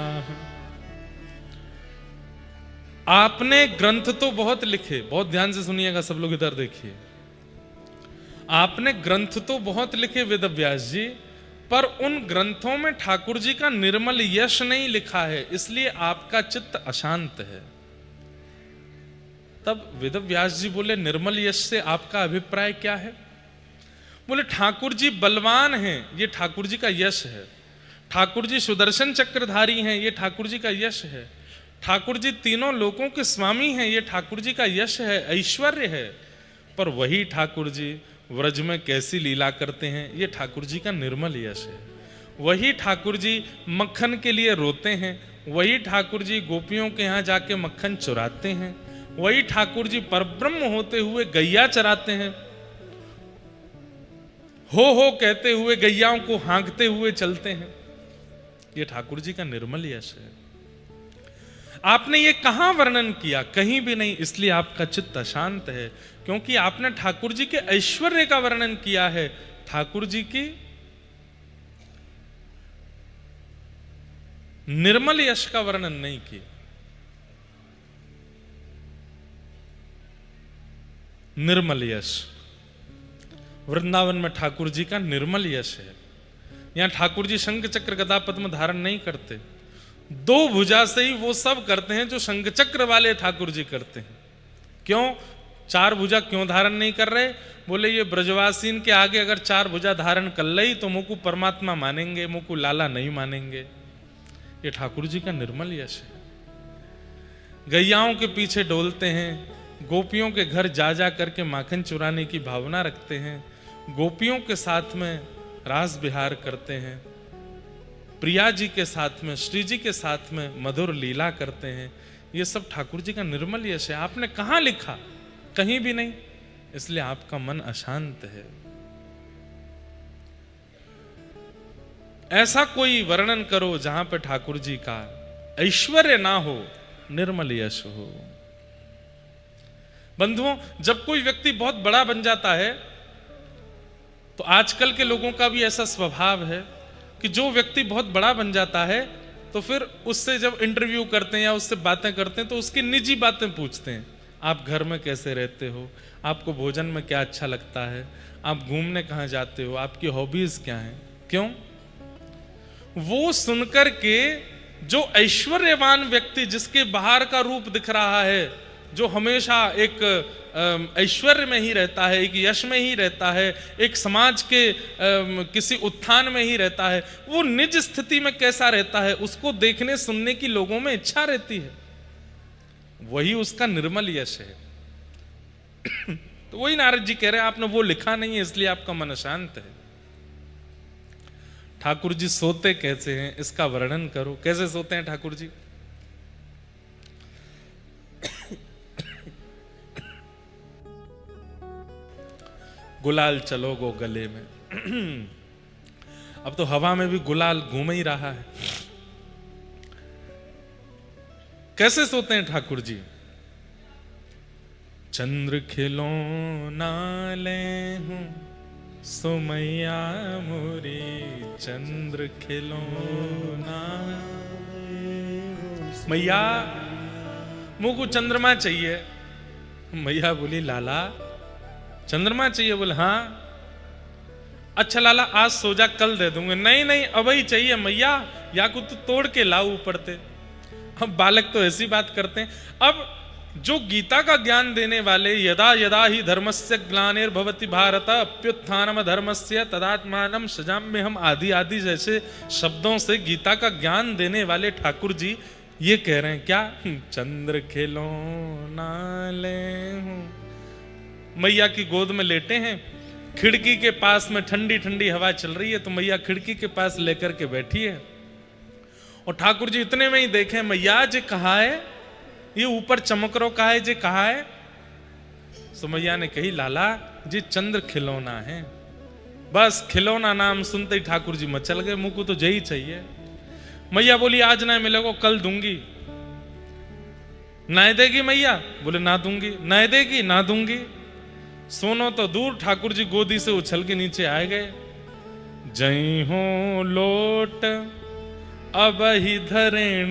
आपने ग्रंथ तो बहुत लिखे, बहुत ध्यान से सुनिएगा सब लोग, इधर देखिए। आपने ग्रंथ तो बहुत लिखे वेदव्यास जी, पर उन ग्रंथों में ठाकुर जी का निर्मल यश नहीं लिखा है, इसलिए आपका चित्त अशांत है। तब वेदव्यास जी बोले, निर्मल यश से आपका अभिप्राय क्या है? बोले, ठाकुर जी बलवान हैं, ये ठाकुर जी का यश है। ठाकुर जी सुदर्शन चक्रधारी हैं, ये ठाकुर जी का यश है। ठाकुर जी तीनों लोकों के स्वामी हैं, ये ठाकुर जी का यश है, ऐश्वर्य है। पर वही ठाकुर जी व्रज में कैसी लीला करते हैं, ये ठाकुर जी का निर्मल यश है। वही ठाकुर जी मक्खन के लिए रोते हैं, वही ठाकुर जी गोपियों के यहाँ जाके मक्खन चुराते हैं, वही ठाकुर जी परब्रह्म होते हुए गैया चराते हैं, हो कहते हुए गैयाओं को हाँकते हुए चलते हैं। ये ठाकुर जी का निर्मल यश है। आपने ये कहां वर्णन किया? कहीं भी नहीं, इसलिए आपका चित्त अशांत है, क्योंकि आपने ठाकुर जी के ऐश्वर्य का वर्णन किया है, ठाकुर जी की निर्मल यश का वर्णन नहीं किया। निर्मल यश, वृंदावन में ठाकुर जी का निर्मल यश है। यहां ठाकुर जी शंख चक्र गदा पद्म धारण नहीं करते, दो भुजा से ही वो सब करते हैं जो शंख चक्र वाले ठाकुर जी करते हैं। क्यों चार भुजा क्यों धारण नहीं कर रहे? बोले, ये ब्रजवासीन के आगे अगर चार भुजा धारण कर ली तो मुझको परमात्मा मानेंगे, मुझको लाला नहीं मानेंगे। ये ठाकुर जी का निर्मल यश है। गैयाओं के पीछे डोलते हैं, गोपियों के घर जा जा करके माखन चुराने की भावना रखते हैं, गोपियों के साथ में रास विहार करते हैं, प्रिया जी के साथ में, श्री जी के साथ में मधुर लीला करते हैं। ये सब ठाकुर जी का निर्मल यश है। आपने कहां लिखा? कहीं भी नहीं, इसलिए आपका मन अशांत है। ऐसा कोई वर्णन करो जहां पे ठाकुर जी का ऐश्वर्य ना हो, निर्मल यश हो। बंधुओं, जब कोई व्यक्ति बहुत बड़ा बन जाता है तो आजकल के लोगों का भी ऐसा स्वभाव है कि जो व्यक्ति बहुत बड़ा बन जाता है तो फिर उससे जब इंटरव्यू करते हैं या उससे बातें करते हैं तो उसकी निजी बातें पूछते हैं। आप घर में कैसे रहते हो, आपको भोजन में क्या अच्छा लगता है, आप घूमने कहाँ जाते हो, आपकी हॉबीज क्या हैं? क्यों? वो सुनकर के जो ऐश्वर्यवान व्यक्ति, जिसके बाहर का रूप दिख रहा है, जो हमेशा एक ऐश्वर्य में ही रहता है, एक यश में ही रहता है, एक समाज के किसी उत्थान में ही रहता है, वो निज स्थिति में कैसा रहता है, उसको देखने सुनने की लोगों में इच्छा रहती है। वही उसका निर्मल यश है। तो वही नारद जी कह रहे हैं, आपने वो लिखा नहीं है, इसलिए आपका मन अशांत है। ठाकुर जी सोते कैसे हैं, इसका वर्णन करो। कैसे सोते हैं ठाकुर जी? गुलाल चलो गो गले में। अब तो हवा में भी गुलाल घूम ही रहा है। कैसे सोते हैं ठाकुर जी? चंद्र खिलौना ले हूं सुमैया मोरी, चंद्र खिलौना। मैया मुझको चंद्रमा चाहिए। मैया बोली, लाला चंद्रमा चाहिए? बोले हाँ। अच्छा लाला आज सो जा, कल दे दूंगे। नहीं नहीं अब ही चाहिए मैया, या को तो तोड़ के लाओ ऊपर ते। हम बालक तो ऐसी बात करते हैं। अब जो गीता का ज्ञान देने वाले, यदा यदा ही धर्मस्य ग्लानिर्भवति भारत अप्युत्थानम धर्मस्य तदात्मानं सृजाम्यहम्, हम आदि आदि जैसे शब्दों से गीता का ज्ञान देने वाले ठाकुर जी ये कह रहे हैं क्या? चंद्र खिलौना ले हूं। मैया की गोद में लेटे हैं, खिड़की के पास में ठंडी ठंडी हवा चल रही है, तो मैया खिड़की के पास लेकर के बैठी है। और ठाकुर जी इतने में ही देखे, मैया जी कहा है, ये ऊपर चमक रो कहा है जी, कहा है? तो मैया ने कही, लाला जी चंद्र खिलौना है। बस खिलौना नाम सुनते ही ठाकुर जी मचल गए, मुझको तो यही चाहिए। मैया बोली, आज ना मिलेगा, कल दूंगी। ना देगी मैया? बोले ना दूंगी। ना देगी? ना दूंगी। सोनो तो दूर, ठाकुर जी गोदी से उछल के नीचे आए गए। जई हो लोट अब ही धरेण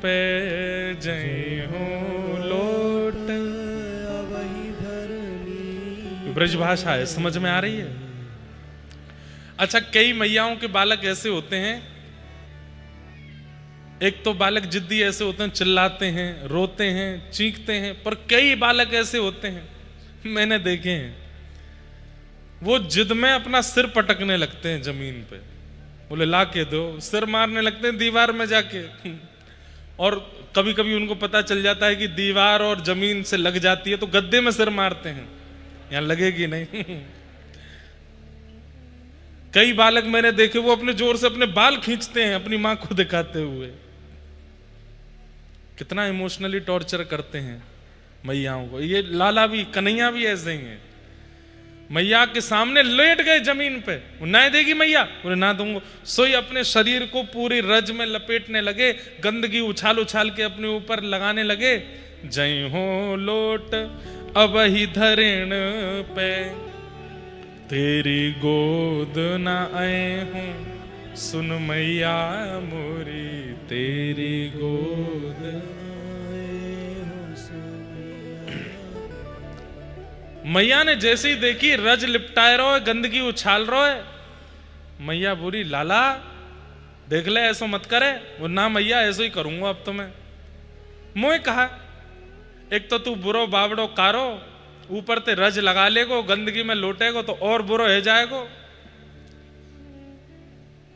पे, जई हो लोट अब ही धरनी। ब्रज भाषा है, समझ में आ रही है? अच्छा, कई मैयाओं के बालक ऐसे होते हैं, एक तो बालक जिद्दी ऐसे होते हैं, चिल्लाते हैं, रोते हैं, चीखते हैं, पर कई बालक ऐसे होते हैं, मैंने देखे हैं, वो जिद में अपना सिर पटकने लगते हैं जमीन पे। बोले ला के दो, सिर मारने लगते हैं दीवार में जाके। और कभी कभी उनको पता चल जाता है कि दीवार और जमीन से लग जाती है, तो गद्दे में सिर मारते हैं, यहां लगेगी नहीं। कई बालक मैंने देखे, वो अपने जोर से अपने बाल खींचते हैं अपनी मां को दिखाते हुए। कितना इमोशनली टॉर्चर करते हैं मैयाओं को। ये लाला भी, कन्हैया भी ऐसे ही हैं। मैया के सामने लेट गए जमीन पे, ना देगी मैया? बोले ना दूंगा। सोई अपने शरीर को पूरी रज में लपेटने लगे, गंदगी उछाल उछाल के अपने ऊपर लगाने लगे। जय हो लोट अब ही धरेण पे, तेरी गोद ना आए हूं, सुन मैया मोरी, तेरी गोद मैया ने जैसे ही देखी रज लिपटाए रहो है, गंदगी उछाल रहो है, मैया बोली लाला देख ले ऐसा मत करे। वो ना मैया ऐसा ही करूंगा अब तो मैं। मोए कहा एक तो तू बुरो बावड़ो कारो, ऊपर ते रज लगा लेगो, गंदगी में लोटेगो तो और बुरो है जाएगो।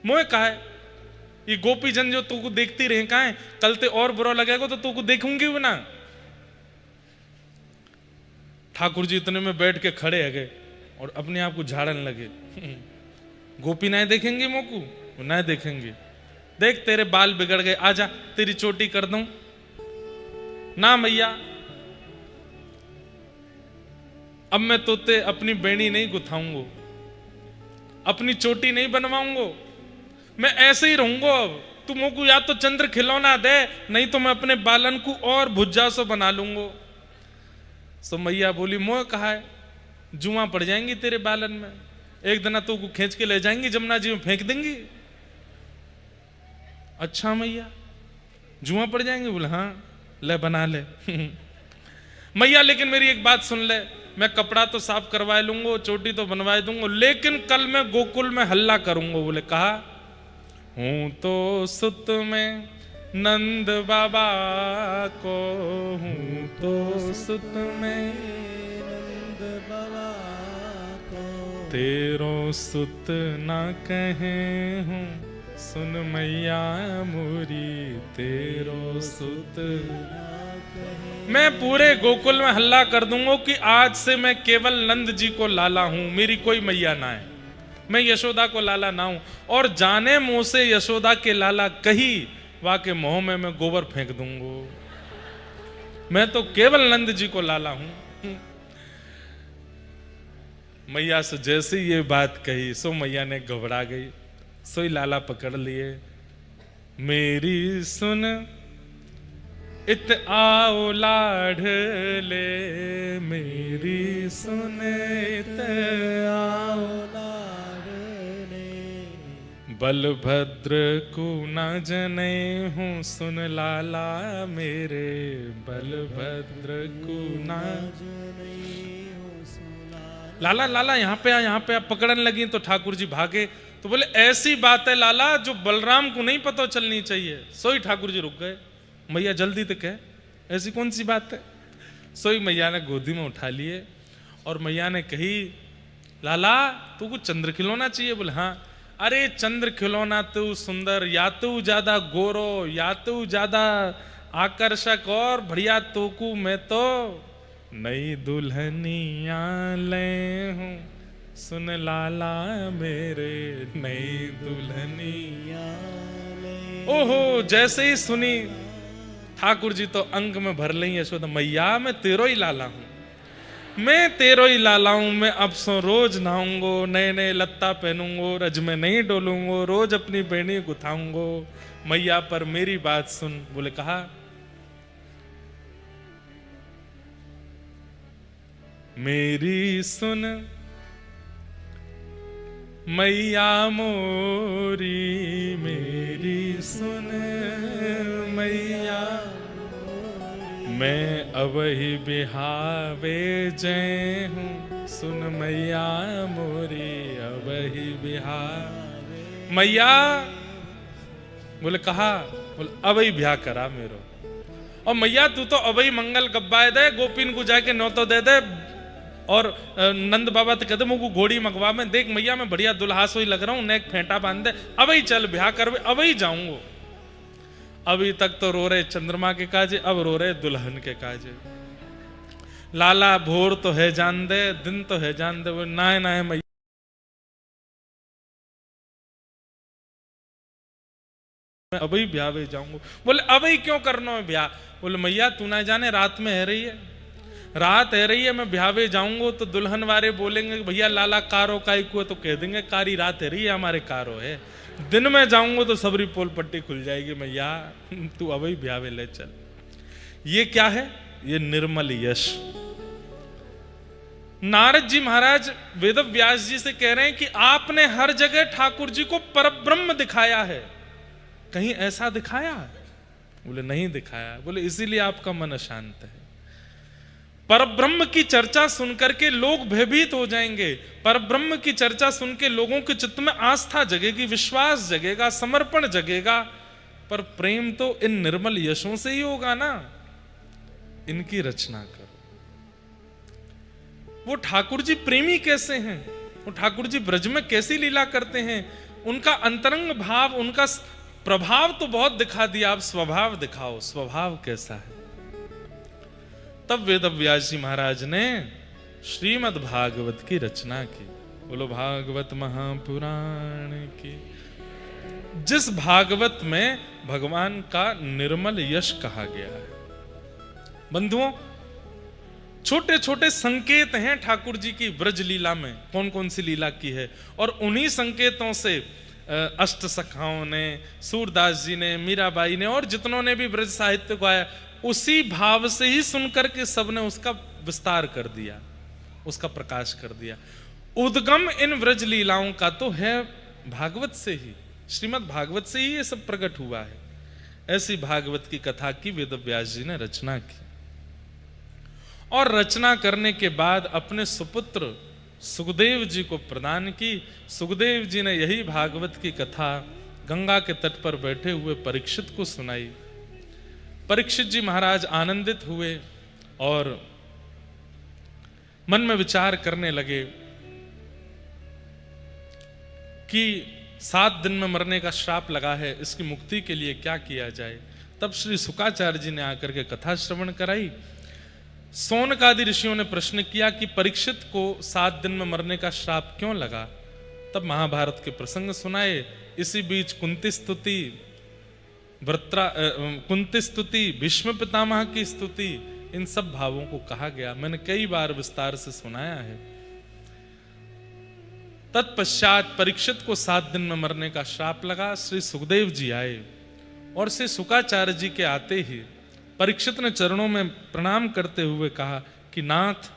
मोए कहा ये गोपी जन जो तू को देखती रहे कहा है, कल ते और बुरा लगेगा तो तू को देखूंगी भी ना। ठाकुर जी इतने में बैठ के खड़े है गए और अपने आप को झाड़न लगे। गोपी ना देखेंगे मोकू? ना देखेंगे। देख तेरे बाल बिगड़ गए, आजा तेरी चोटी कर दूं। ना मैया, अब मैं तोते अपनी बेड़ी नहीं गुथाऊंगो, अपनी चोटी नहीं बनवाऊंगो, मैं ऐसे ही रहूंगा। अब तू मोकू या तो चंद्र खिलौना दे, नहीं तो मैं अपने बालन को और भुज्जा से बना लूंगो। सो मैया बोली मोह कहा है, जुआ पड़ जाएंगी तेरे बालन में, एक दिन तू को खींच के ले जाएंगी जमुना जी में फेंक देंगी। अच्छा मैया जुआ पड़ जाएंगे? बोले हाँ ले बना ले। मैया लेकिन मेरी एक बात सुन ले, मैं कपड़ा तो साफ करवा लूंगा, चोटी तो बनवा दूंगा, लेकिन कल मैं गोकुल में हल्ला करूंगा। बोले कहा हूं तो सुत में नंद बाबा को, हूं तो सुत में नंद बाबा को, तेरो सुत ना कहे हूं, सुन मैया मोरी, तेरो सुत। मैं पूरे गोकुल में हल्ला कर दूंगा कि आज से मैं केवल नंद जी को लाला हूं, मेरी कोई मैया ना है, मैं यशोदा को लाला ना हूं। और जाने मुंह से यशोदा के लाला कही, वहां के मोह में मैं गोबर फेंक दूंगा, मैं तो केवल नंद जी को लाला हूं। मैया से जैसे ये बात कही, सो मैया ने घबरा गई, सोई लाला पकड़ लिए। मेरी सुन इत आओ लाढ़ ले, मेरी सुन इत आओ लाड़ ले, बलभद्र को न जने हूँ, सुन लाला मेरे, बलभद्र को न जने हो सुना। लाला लाला यहाँ पे आ, यहाँ पे आ। पकड़ने लगी तो ठाकुर जी भागे, तो बोले ऐसी बात है लाला जो बलराम को नहीं पता चलनी चाहिए। सोई ठाकुर जी रुक गए। मैया जल्दी तो कह, ऐसी कौन सी बात है? सोई मैया ने गोदी में उठा लिए और मैया ने कही लाला तू को चंद्र खिलौना चाहिए? बोले हाँ। अरे चंद्र खिलौना तू सुंदर, या तू ज्यादा गोरो, या तू ज्यादा आकर्षक, और बढ़िया तो को मैं तो नई दुल्हनिया ले हूं, सुन लाला मेरे, नई दुल्हनिया। ओहो जैसे ही सुनी ठाकुर जी तो अंग में भर ली यशोदा, मैया मैं तेरो ही लाला हूं, मैं तेरो ही लाला हूं। मैं अब सो रोज नहाऊंगो, नए नए लत्ता पहनूंगो, रज में नहीं डोलूंगो, रोज अपनी बेड़ी गुथाऊंगो। मैया पर मेरी बात सुन। बोले कहा मेरी सुन मैया मोरी, मेरी सुन मैया, मैं अबहि बिहावे जय हूँ, सुन मैया मोरी अबहि बिहावे। मैया बोले कहा, बोले अबहि ब्याह करा मेरो। और मैया तू तो अबहि मंगल गब्बाए दे, गोपीन को जाके न्योतो दे दे, और नंद बाबा तो कहते मुझको घोड़ी मंगवा में, देख मैया मैं बढ़िया दुल्हा सोई लग रहा हूं, नेक फेंटा बांध दे, अबहि चल ब्याह कर, अबहि जाऊंगो। अभी तक तो रो रहे चंद्रमा के काजे, अब रो रहे दुल्हन के काजे। लाला भोर तो है जान दे, दिन तो है जान दे, वो नाय नाय मैया अबही ब्याह वे जाऊंगा। बोले अबही क्यों करना है ब्याह? बोले मैया तू ना जाने रात में है रही है, रात है रही है, मैं ब्याह वे जाऊंगा तो दुल्हन वाले बोलेंगे भैया लाला कारो काई को, तो कह देंगे कारी रात है रही है हमारे कारो है, दिन में जाऊंगा तो सबरी पोल पट्टी खुल जाएगी, मैया तू अबही ब्याह वे ले चल। ये क्या है? ये निर्मल यश। नारद जी महाराज वेद व्यास जी से कह रहे हैं कि आपने हर जगह ठाकुर जी को परब्रह्म दिखाया है, कहीं ऐसा दिखाया? बोले नहीं दिखाया। बोले इसीलिए आपका मन अशांत है। परब्रह्म की चर्चा सुनकर के लोग भयभीत हो जाएंगे, परब्रह्म की चर्चा सुन के लोगों के चित्त में आस्था जगेगी, विश्वास जगेगा, समर्पण जगेगा, पर प्रेम तो इन निर्मल यशों से ही होगा ना। इनकी रचना करो। वो ठाकुर जी प्रेमी कैसे हैं, वो ठाकुर जी ब्रज में कैसी लीला करते हैं, उनका अंतरंग भाव, उनका प्रभाव तो बहुत दिखा दिया, आप स्वभाव दिखाओ, स्वभाव कैसा है। तब वेद व्यास जी महाराज ने श्रीमद् भागवत की रचना की। बोलो भागवत महापुराण की। जिस भागवत में भगवान का निर्मल यश कहा गया है। बंधुओं, छोटे छोटे संकेत हैं ठाकुर जी की ब्रज लीला में, कौन कौन सी लीला की है, और उन्हीं संकेतों से अष्ट सखाओं ने, सूरदास जी ने, मीराबाई ने और जितनों ने भी ब्रज साहित्य को आया, उसी भाव से ही सुनकर के सबने उसका विस्तार कर दिया, उसका प्रकाश कर दिया। उद्गम इन ब्रज लीलाओं का तो है भागवत से ही, श्रीमद् भागवत से ही ये सब प्रकट हुआ है। ऐसी भागवत की कथा की वेद व्यास जी ने रचना की, और रचना करने के बाद अपने सुपुत्र सुखदेव जी को प्रदान की। सुखदेव जी ने यही भागवत की कथा गंगा के तट पर बैठे हुए परीक्षित को सुनाई। परीक्षित जी महाराज आनंदित हुए और मन में विचार करने लगे कि 7 दिन में मरने का श्राप लगा है, इसकी मुक्ति के लिए क्या किया जाए। तब श्री शुकाचार्य जी ने आकर के कथा श्रवण कराई। सौनकादि ऋषियों ने प्रश्न किया कि परीक्षित को 7 दिन में मरने का श्राप क्यों लगा। तब महाभारत के प्रसंग सुनाए। इसी बीच कुंती स्तुति, कुंती स्तुति, भीष्म पितामह की स्तुति, इन सब भावों को कहा गया। मैंने कई बार विस्तार से सुनाया है। तत्पश्चात परीक्षित को 7 दिन में मरने का श्राप लगा। श्री सुखदेव जी आए और श्री शुकाचार्य जी के आते ही परीक्षित ने चरणों में प्रणाम करते हुए कहा कि नाथ,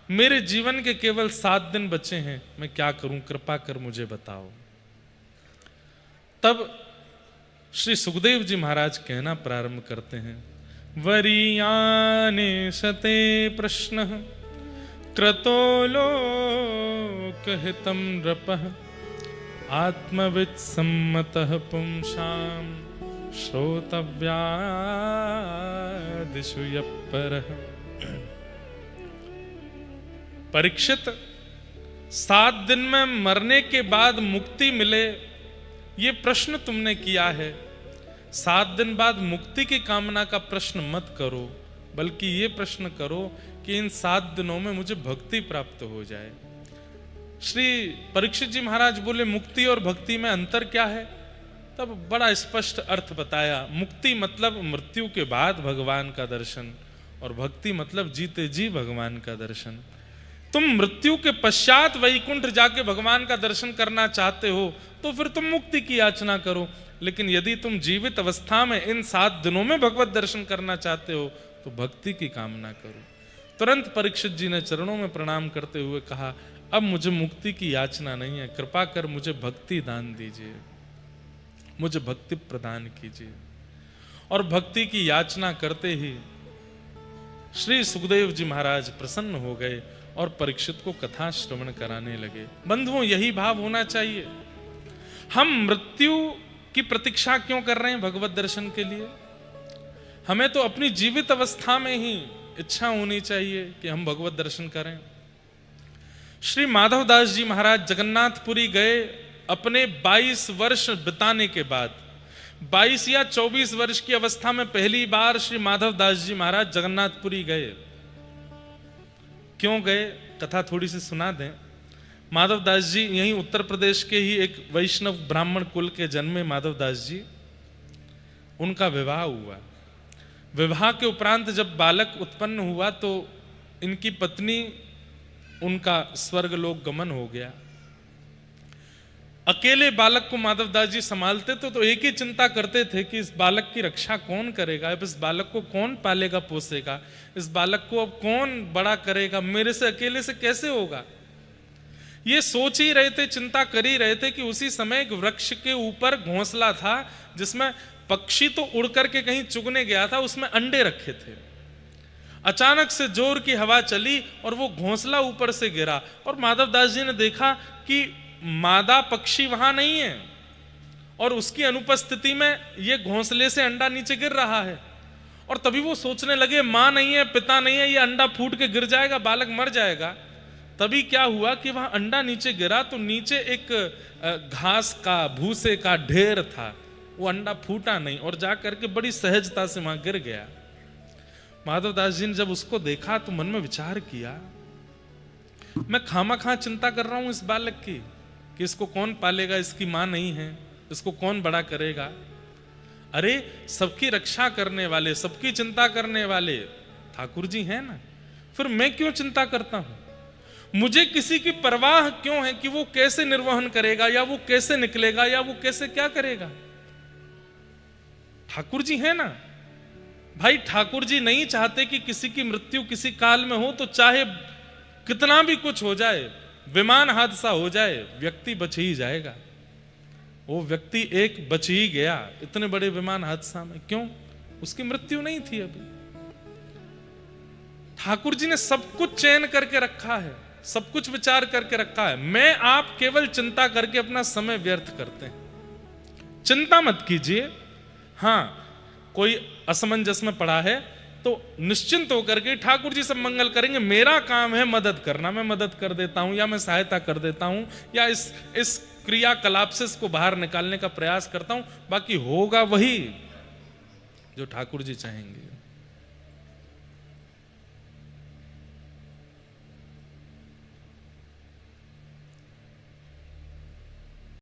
मेरे जीवन के केवल 7 दिन बचे हैं, मैं क्या करूं, कृपा कर मुझे बताओ। तब श्री सुखदेव जी महाराज कहना प्रारंभ करते हैं, वरीयाने शते प्रश्न क्रतो लोकहितं नृपः आत्मवित् सम्मतः पुंसाम् श्रोतव्यादिषु यः परः। परीक्षित, 7 दिन में मरने के बाद मुक्ति मिले, ये प्रश्न तुमने किया है। 7 दिन बाद मुक्ति की कामना का प्रश्न मत करो, बल्कि ये प्रश्न करो कि इन 7 दिनों में मुझे भक्ति प्राप्त हो जाए। श्री परीक्षित जी महाराज बोले, मुक्ति और भक्ति में अंतर क्या है? तब बड़ा स्पष्ट अर्थ बताया। मुक्ति मतलब मृत्यु के बाद भगवान का दर्शन, और भक्ति मतलब जीते जी भगवान का दर्शन। तुम मृत्यु के पश्चात वैकुंठ जाके भगवान का दर्शन करना चाहते हो तो फिर तुम मुक्ति की याचना करो, लेकिन यदि तुम जीवित अवस्था में इन 7 दिनों में भगवत दर्शन करना चाहते हो तो भक्ति की कामना करो। तुरंत परीक्षित जी ने चरणों में प्रणाम करते हुए कहा, अब मुझे मुक्ति की याचना नहीं है, कृपा कर मुझे भक्ति दान दीजिए, मुझे भक्ति प्रदान कीजिए। और भक्ति की याचना करते ही श्री सुखदेव जी महाराज प्रसन्न हो गए और परीक्षित को कथा श्रवण कराने लगे। बंधुओं, यही भाव होना चाहिए। हम मृत्यु की प्रतीक्षा क्यों कर रहे हैं भगवत दर्शन के लिए? हमें तो अपनी जीवित अवस्था में ही इच्छा होनी चाहिए कि हम भगवत दर्शन करें। श्री माधवदास जी महाराज जगन्नाथपुरी गए अपने 22 वर्ष बिताने के बाद। 22 या 24 वर्ष की अवस्था में पहली बार श्री माधवदास जी महाराज जगन्नाथपुरी गए। क्यों गए, कथा थोड़ी सी सुना दें। माधवदास जी यहीं उत्तर प्रदेश के ही एक वैष्णव ब्राह्मण कुल के जन्मे माधवदास जी, उनका विवाह हुआ। विवाह के उपरांत जब बालक उत्पन्न हुआ तो इनकी पत्नी, उनका स्वर्गलोक गमन हो गया। अकेले बालक को माधवदास जी संभालते तो एक ही चिंता करते थे कि इस बालक की रक्षा कौन करेगा, अब इस बालक को कौन पालेगा पोसेगा, इस बालक को अब कौन बड़ा करेगा, मेरे से अकेले से कैसे होगा। ये सोच ही रहे थे, चिंता कर ही रहे थे कि उसी समय एक वृक्ष के ऊपर घोंसला था जिसमें पक्षी तो उड़ करके कहीं चुगने गया था, उसमें अंडे रखे थे। अचानक से जोर की हवा चली और वो घोंसला ऊपर से गिरा और माधवदास जी ने देखा कि मादा पक्षी वहां नहीं है और उसकी अनुपस्थिति में ये घोंसले से अंडा नीचे गिर रहा है। और तभी वो सोचने लगे, मां नहीं है, पिता नहीं है, ये अंडा फूट के गिर जाएगा, बालक मर जाएगा। तभी क्या हुआ कि वहां अंडा नीचे गिरा तो नीचे एक घास का, भूसे का ढेर था। वो अंडा फूटा नहीं और जा करके बड़ी सहजता से वहां गिर गया। माधवदास जी ने जब उसको देखा तो मन में विचार किया, मैं खामखा चिंता कर रहा हूं इस बालक की कि इसको कौन पालेगा, इसकी मां नहीं है, इसको कौन बड़ा करेगा। अरे सबकी रक्षा करने वाले, सबकी चिंता करने वाले ठाकुर जी हैं ना, फिर मैं क्यों चिंता करता हूं? मुझे किसी की परवाह क्यों है कि वो कैसे निर्वहन करेगा या वो कैसे निकलेगा या वो कैसे क्या करेगा। ठाकुर जी है ना भाई। ठाकुर जी नहीं चाहते कि किसी की मृत्यु किसी काल में हो, तो चाहे कितना भी कुछ हो जाए, विमान हादसा हो जाए, व्यक्ति बच ही जाएगा। वो व्यक्ति एक बच ही गया इतने बड़े विमान हादसा में। क्यों? उसकी मृत्यु नहीं थी अभी। ठाकुर जी ने सब कुछ चयन करके रखा है, सब कुछ विचार करके रखा है। मैं आप केवल चिंता करके अपना समय व्यर्थ करते हैं। चिंता मत कीजिए। हाँ, कोई असमंजस में पड़ा है तो निश्चिंत होकर के ठाकुर जी सब मंगल करेंगे। मेरा काम है मदद करना, मैं मदद कर देता हूं या मैं सहायता कर देता हूं या इस क्रियाकलाप से इसको बाहर निकालने का प्रयास करता हूं। बाकी होगा वही जो ठाकुर जी चाहेंगे।